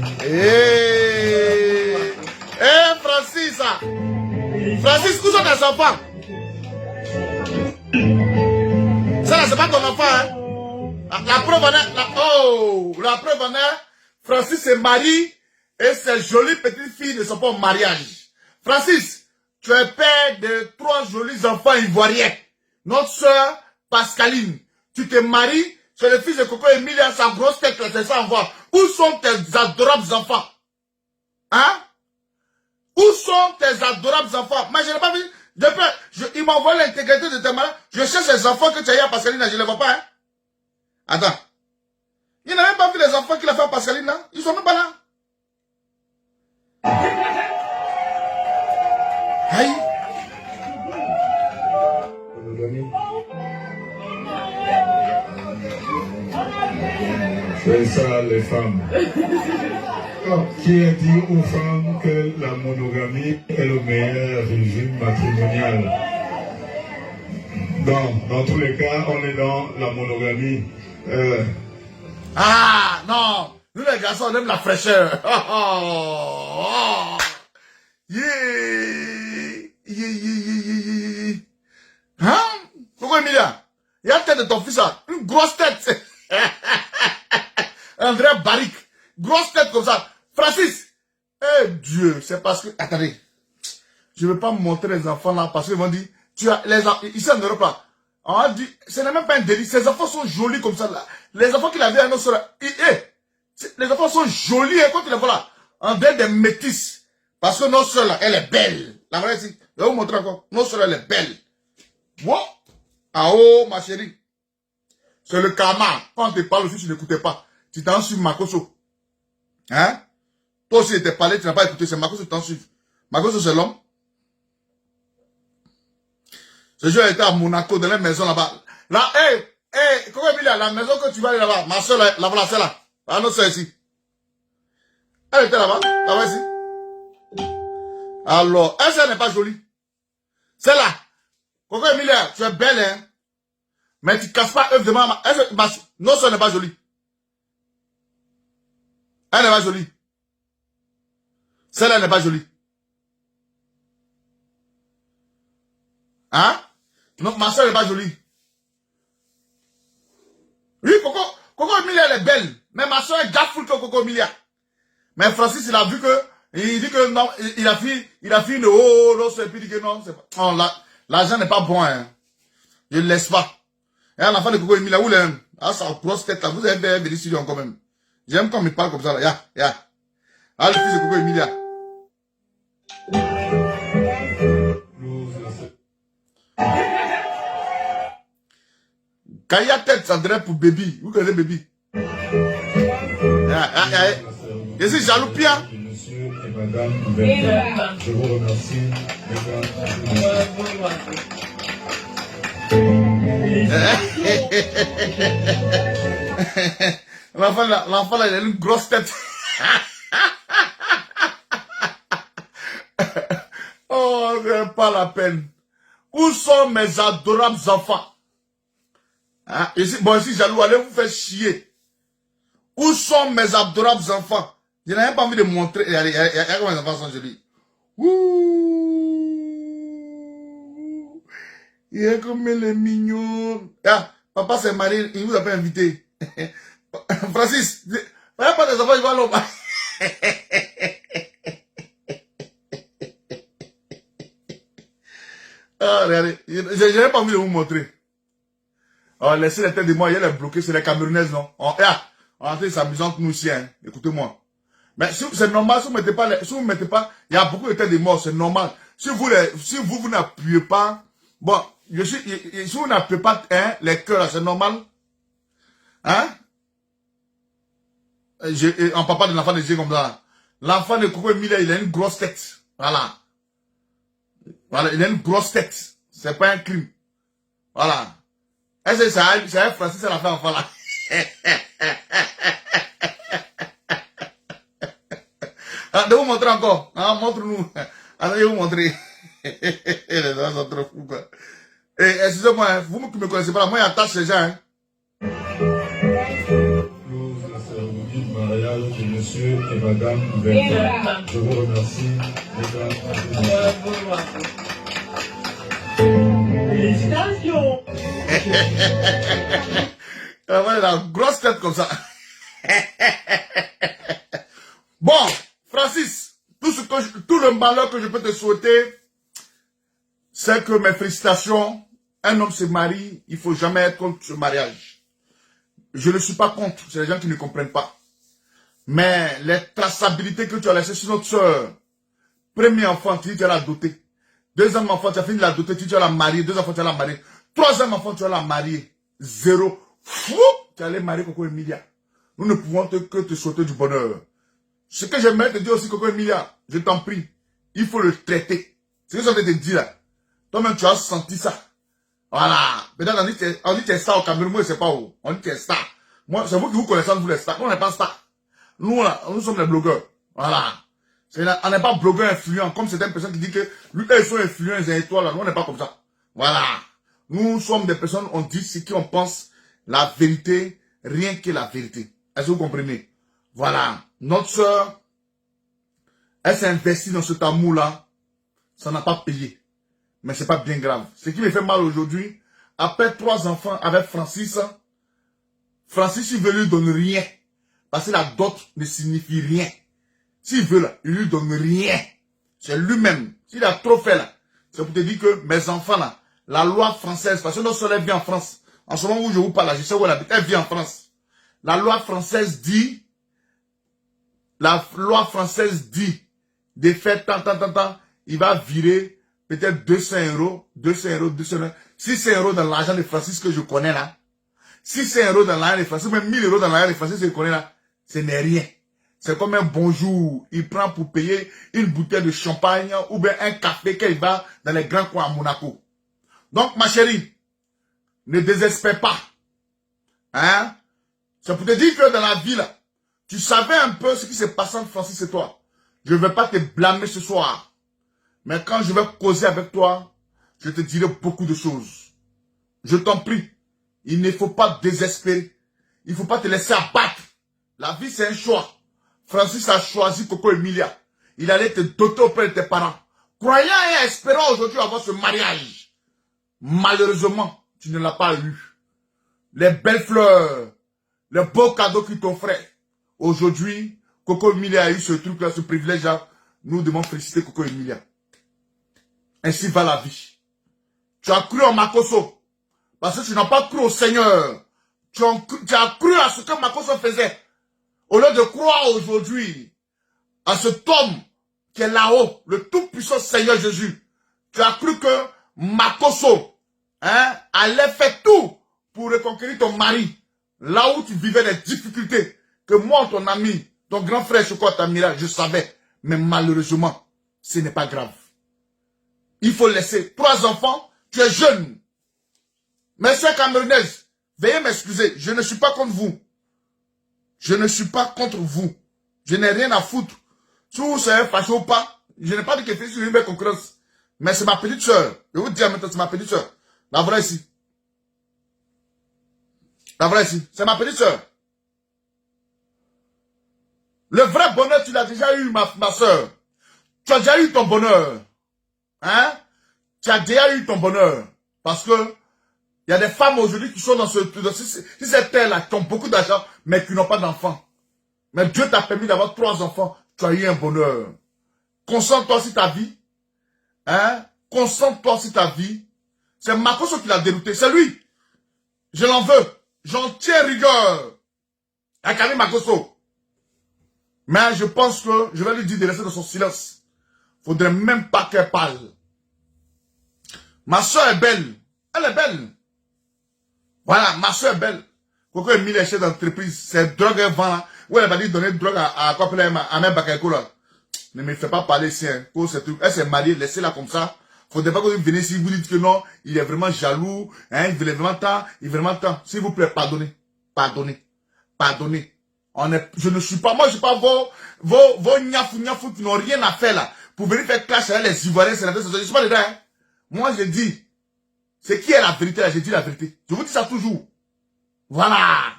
Francis, Francis, où sont tes enfants? Ça là, c'est pas ton enfant, hein? La preuve en est, la preuve en est, Francis se marie et ses jolies petites filles ne sont pas au mariage. Francis, tu es père de 3 jolis enfants ivoiriens. Notre soeur Pascaline, tu te maries. C'est le fils de Coco Emilia, sa grosse tête, c'est ça, on voit. Où sont tes adorables enfants? Hein? Où sont tes adorables enfants? Mais je n'ai pas vu. Il m'a envoyé l'intégrité de tes malades. Je cherche les enfants que tu as eu à Pascaline, je ne les vois pas, hein? Attends. Il n'a même pas vu les enfants qu'il a fait à Pascaline, là. Ils sont même pas là. Aïe. C'est ça les femmes. Qui a dit aux femmes que la monogamie est le meilleur régime matrimonial? Dans tous les cas, on est dans la monogamie. Ah, non. Nous, les garçons, on aime la fraîcheur. Oh. Yeah. Hein? Pourquoi Emilia? Il y a la tête de ton fils là. Une grosse tête. André Barrick. Grosse tête comme ça. Francis. Eh Dieu, c'est parce que... Attendez. Je ne veux pas montrer les enfants là parce qu'ils vont dire... Tu as les enfants... Ici en Europe là. On a dit... Ce n'est même pas un délit. Ces enfants sont jolis comme ça là. Les enfants qu'il avait à nos soeurs. Les enfants sont jolis hein, quand tu les vois là. On dirait des métis. Parce que nos soeurs là, elle est belle. La vraie ici. Je vais vous montrer encore. Nos soeurs, elle est belle. Wow. Ah oh, ma chérie. C'est le karma. Quand on te parle aussi, tu n'écoutais pas. Tu t'en suives Makoso. Hein? Toi aussi, il t'a parlé, tu n'as pas écouté. C'est Makoso qui t'en suive. Makoso, c'est l'homme. Ce jour, elle était à Monaco, dans la maison là-bas. Là, comment Emilia, la maison que tu vas aller là-bas, ma soeur, là-bas, c'est là. Ah, notre soeur ici. Elle était là-bas, là-bas ici. Alors, elle n'est pas jolie. C'est là. Coco Emilia, tu es belle, hein. Mais tu ne casses pas œuf de maman. Non, ça n'est pas jolie. Elle n'est pas jolie. Celle-là n'est pas jolie. Hein? Non, ma soeur n'est pas jolie. Oui, Coco Emilia, elle est belle. Mais ma soeur est gaffoule que Coco Emilia. Mais Francis, il a vu que, il dit que non, il a fait une non, c'est puis il dit que non, c'est pas. Oh, l'argent n'est pas bon, hein. Je ne laisse pas. Et un enfant de Coco Emilia, où l'aime? Ah, ça grosse tête là, vous avez des studios quand même. J'aime quand il parle comme ça là, ya. Ah, le fils de Coco Emilia. Quand il y a tête, ça dirait pour baby. Vous connaissez baby? Je suis jaloux Pia. Monsieur et madame Bertrand, je vous remercie. L'enfant là, il a une grosse tête. Oh, c'est pas la peine. Où sont mes adorables enfants? Hein? Ici, jaloux, allez vous faire chier. Où sont mes adorables enfants? Je n'ai même pas envie de montrer. Regardez comment les enfants sont jolis. Ouh. Il est comme il est mignon. Ah, papa s'est marié, il vous a pas invité. Francis, voyez pas des enfants, ils vont aller au bas. Ah, regardez, je n'ai pas envie de vous montrer. Oh, laissez les têtes de moi, il y a les bloqués, c'est les Camerounaises, non? On est s'amusant que nous aussi, hein. Écoutez-moi. Mais c'est normal, si vous mettez pas, il y a beaucoup de têtes de morts, c'est normal. Si vous n'appuyez pas, bon, si vous n'appuyez pas, hein, les cœurs, c'est normal. Hein? En papa de l'enfant de Dieu comme ça. L'enfant de Coco Emilia, il a une grosse tête. Voilà. Voilà, il a une grosse tête. C'est pas un crime. Voilà. Est-ce que ça a Francis, ça l'a fait enfant là? Ah, de vous montrer encore. Ah, montre-nous. Ah, je vais vous montrer. Les gens sont trop fous, quoi. Excusez-moi, vous qui me connaissez pas, moi, j'attache les gens, hein. Close la cérémonie de mariage de monsieur et madame Bertrand. Je vous remercie, mesdames. Félicitations. Elle a la grosse tête comme ça. Bon, Francis, tout le malheur que je peux te souhaiter, c'est que mes félicitations, un homme se marie, il ne faut jamais être contre ce mariage. Je ne suis pas contre, c'est les gens qui ne comprennent pas. Mais les traçabilités que tu as laissées sur notre soeur, premier enfant, tu dis que tu vas la doter. Deuxième enfant, tu as fini de la doter, tu dis que tu vas la marier. Deux enfants, tu vas la marier. Troisième enfant, tu vas la marier. 0. Fou, tu allais marier Coco Emilia. Nous ne pouvons que te souhaiter du bonheur. Ce que j'aimerais te dire aussi, Coco Emilia, je t'en prie, il faut le traiter. C'est ce que je te dire là. Toi-même, tu as senti ça. Voilà. Peut-être on dit que tu es star au Cameroun, moi je sais pas où. On dit que tu es star. Moi, c'est vous qui vous connaissez, vous les stars. Nous, on n'est pas stars. Nous, là, nous sommes les blogueurs. Voilà. On n'est pas blogueur influent, comme certaines personnes qui disent que lui, ils sont influents, ils ont étoiles, là. Nous, on n'est pas comme ça. Voilà. Nous sommes des personnes, on dit ce qu'on pense, la vérité, rien que la vérité. Est-ce que vous comprenez? Voilà. Notre soeur, elle s'est investie dans cet amour-là. Ça n'a pas payé. Mais c'est pas bien grave. Ce qui me fait mal aujourd'hui, après 3 enfants avec Francis, Francis, il veut lui donner rien. Parce que la dot ne signifie rien. S'il veut là, il lui donne rien. C'est lui-même. S'il a trop fait là, c'est pour te dire que mes enfants là, la loi française, parce que notre soeur vit en France. En ce moment où je vous parle là, je sais où elle habite, elle vit en France. La loi française dit, de faire tant, il va virer peut-être 200 €, 600 € dans l'argent de Francis que je connais là. 600 € dans l'argent de Francis, même 1000 € dans l'argent de Francis que je connais là, ce n'est rien. C'est comme un bonjour. Il prend pour payer une bouteille de champagne ou bien un café qu'il va dans les grands coins à Monaco. Donc, ma chérie, ne désespère pas. Hein? C'est pour te dire que dans la vie, là, tu savais un peu ce qui s'est passé entre Francis et toi. Je ne vais pas te blâmer ce soir. Mais quand je vais causer avec toi, je te dirai beaucoup de choses. Je t'en prie. Il ne faut pas désespérer. Il ne faut pas te laisser abattre. La vie, c'est un choix. Francis a choisi Coco Emilia. Il allait te doter auprès de tes parents. Croyant et espérant aujourd'hui avoir ce mariage. Malheureusement, tu ne l'as pas eu. Les belles fleurs, les beaux cadeaux qu'il t'offrait. Aujourd'hui, Coco Emilia a eu ce truc-là, ce privilège-là. Nous devons féliciter Coco Emilia. Ainsi va la vie. Tu as cru en Makoso. Parce que tu n'as pas cru au Seigneur. Tu as cru à ce que Makoso faisait. Au lieu de croire aujourd'hui à cet homme qui est là-haut, le tout-puissant Seigneur Jésus, tu as cru que Makoso allait faire tout pour reconquérir ton mari, là où tu vivais des difficultés, que moi, ton ami, ton grand frère Choko Tamira, je savais, mais malheureusement, ce n'est pas grave. Il faut laisser 3 enfants, tu es jeune. Mes soeurs camerounaises, veuillez m'excuser, je ne suis pas contre vous. Je ne suis pas contre vous. Je n'ai rien à foutre. Si vous savez fâché ou pas, je n'ai pas dit que c'est une belle concurrence. Mais c'est ma petite soeur. Je vous dis maintenant, c'est ma petite soeur. La vraie ici. La vraie ici. C'est ma petite soeur. Le vrai bonheur, tu l'as déjà eu, ma soeur. Tu as déjà eu ton bonheur. Hein? Tu as déjà eu ton bonheur. Parce que il y a des femmes aujourd'hui qui sont dans cette terre-là, qui ont beaucoup d'argent, mais qui n'ont pas d'enfants. Mais Dieu t'a permis d'avoir 3 enfants. Tu as eu un bonheur. Concentre-toi sur ta vie. Hein? Concentre-toi sur ta vie. C'est Makoso qui l'a dérouté. C'est lui. Je l'en veux. J'en tiens rigueur. À Camille Makoso. Mais je pense que je vais lui dire de rester dans son silence. Faudrait même pas qu'elle parle. Ma soeur est belle. Elle est belle. Voilà, ma soeur est belle. Coco est mis les chefs d'entreprise. C'est drogue elle vend là. Ouais, elle va dire donner drogue à quoi appeler à même Bakayko là. Ne me fais pas parler ici, hein. Elle s'est mariée, laissez-la comme ça. Faudrait pas que vous venez ici, vous dites que non, il est vraiment jaloux, hein, il veut vraiment tant, S'il vous plaît, pardonnez. Pardonnez. Pardonnez. Je ne suis pas, moi je suis pas vos niafou qui n'ont rien à faire là. Pour venir faire clash avec les Ivoiriens, je suis pas dedans, hein. Moi je dis, c'est qui est la vérité là, j'ai dit la vérité. Je vous dis ça toujours. Voilà.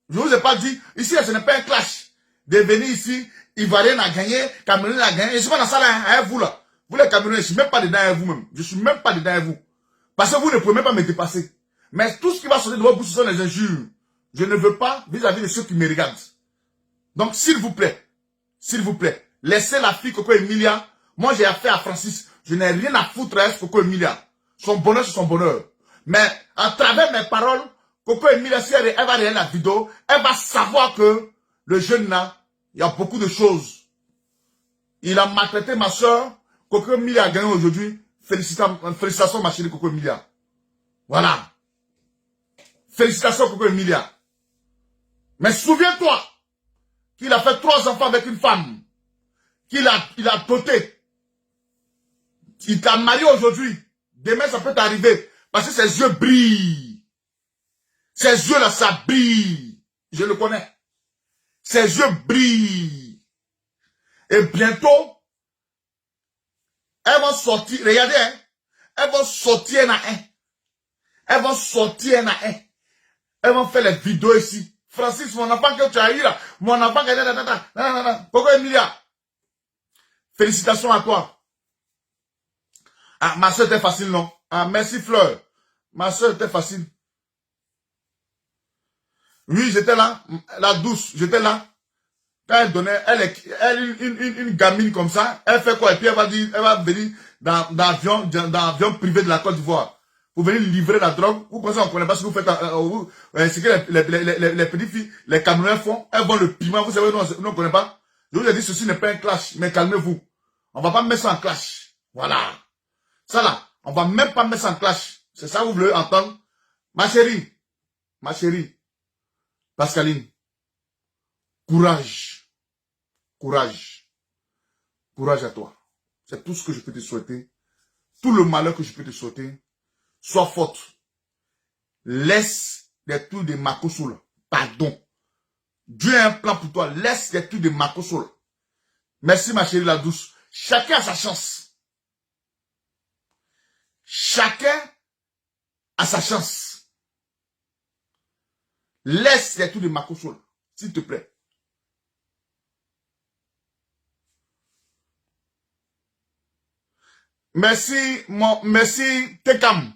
Je vous ai pas dit, ici ce n'est pas un clash. De venir ici, Ivoirien a gagné, Camerounais a gagné. Je suis pas dans ça là, hein, vous là. Vous les Camerounais, je suis même pas dedans avec vous-même. Je suis même pas dedans avec vous. Parce que vous ne pouvez même pas me dépasser. Mais tout ce qui va sortir de votre bouche, ce sont les injures. Je ne veux pas vis-à-vis de ceux qui me regardent. Donc, s'il vous plaît, laissez la fille Coco Emilia. Moi, j'ai affaire à Francis. Je n'ai rien à foutre à Coco Emilia. Son bonheur, c'est son bonheur. Mais, à travers mes paroles, Coco Emilia, si elle va regarder la vidéo, elle va savoir que le jeune là, il y a beaucoup de choses. Il a maltraité ma soeur. Coco Emilia a gagné aujourd'hui. Félicitations, ma chérie Coco Emilia. Voilà. Félicitations, Coco Emilia. Mais souviens-toi qu'il a fait 3 enfants avec une femme. Il a doté. Il t'a marié aujourd'hui. Demain, ça peut t'arriver. Parce que ses yeux brillent. Ses yeux là, ça brille. Je le connais. Ses yeux brillent. Et bientôt, elles vont sortir. Regardez, hein. Elles vont sortir un à un. Elles vont sortir un à un. Elles vont faire les vidéos ici. Francis, mon enfant que tu as eu là, mon enfant que... Pourquoi Emilia? Félicitations à toi. Ah, ma soeur était facile, non? Ah, merci Fleur. Ma soeur était facile. Oui, j'étais là. La douce, j'étais là. Quand elle donnait, une gamine comme ça, elle fait quoi? Et puis elle va venir dans l'avion privé de la Côte d'Ivoire. Vous venez livrer la drogue. Vous pensez qu'on ne connaît pas ce que vous faites, ce que les petites filles, les Camerounais font. Elles vont le piment. Vous savez, nous ne connaissons pas. Je vous ai dit, ceci n'est pas un clash, mais calmez-vous. On va pas mettre ça en clash. Voilà. Ça là, on va même pas mettre ça en clash. C'est ça que vous voulez entendre? Ma chérie, Pascaline, courage. Courage. Courage à toi. C'est tout ce que je peux te souhaiter. Tout le malheur que je peux te souhaiter. Sois forte. Laisse les trucs de Makosoul. Pardon. Dieu a un plan pour toi. Laisse les trucs de Makosoul. Merci ma chérie la douce. Chacun a sa chance. Chacun a sa chance. Laisse les trucs de Makosoul. S'il te plaît. Merci Tekam.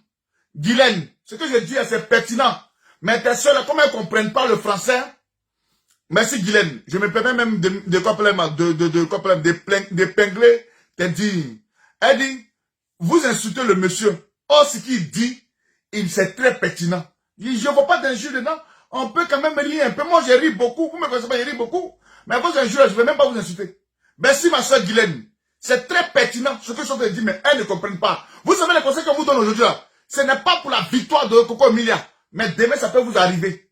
Guylaine, ce que je dis, c'est pertinent. Mais tes soeurs, comme elles ne comprennent pas le français, merci Guylaine. Je me permets même d'épingler tes dires. Elle dit, vous insultez le monsieur. Oh, ce qu'il dit, c'est très pertinent. Je ne vois pas d'injure dedans. On peut quand même rire un peu. Moi, je ris beaucoup. Vous me connaissez pas, je ris beaucoup. Mais vos injures, je ne vais même pas vous insulter. Merci ma soeur Guylaine. C'est très pertinent ce que je suis en train de dire, mais elles ne comprennent pas. Vous savez les conseils qu'on vous donne aujourd'hui là. Ce n'est pas pour la victoire de Coco Emilia. Mais demain, ça peut vous arriver.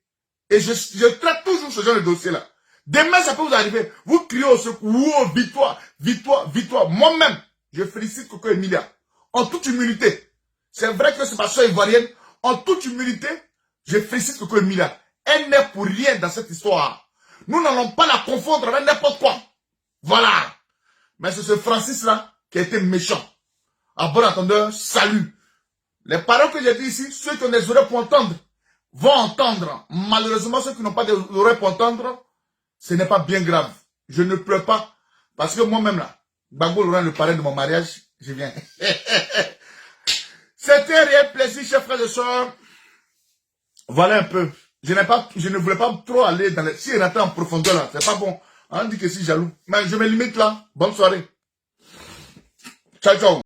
Et je traite toujours ce genre de dossier-là. Demain, ça peut vous arriver. Vous criez au secours, oh, victoire, victoire, victoire. Moi-même, je félicite Coco Emilia. En toute humilité. C'est vrai que c'est ma soeur ivoirienne. En toute humilité, je félicite Coco Emilia. Elle n'est pour rien dans cette histoire. Nous n'allons pas la confondre avec n'importe quoi. Voilà. Mais c'est ce Francis-là qui a été méchant. À bon entendeur, salut. Les paroles que j'ai dit ici, ceux qui ont des oreilles pour entendre, vont entendre. Malheureusement, ceux qui n'ont pas des oreilles pour entendre, ce n'est pas bien grave. Je ne pleure pas. Parce que moi-même là, Gbagbo Laurent, le parrain de mon mariage, je viens. C'était un réel plaisir, chers frères et sœurs. Voilà un peu. Je ne voulais pas trop aller dans les... Si rentrer en profondeur là, c'est pas bon. On dit que je suis jaloux. Mais je me limite là. Bonne soirée. Ciao, ciao.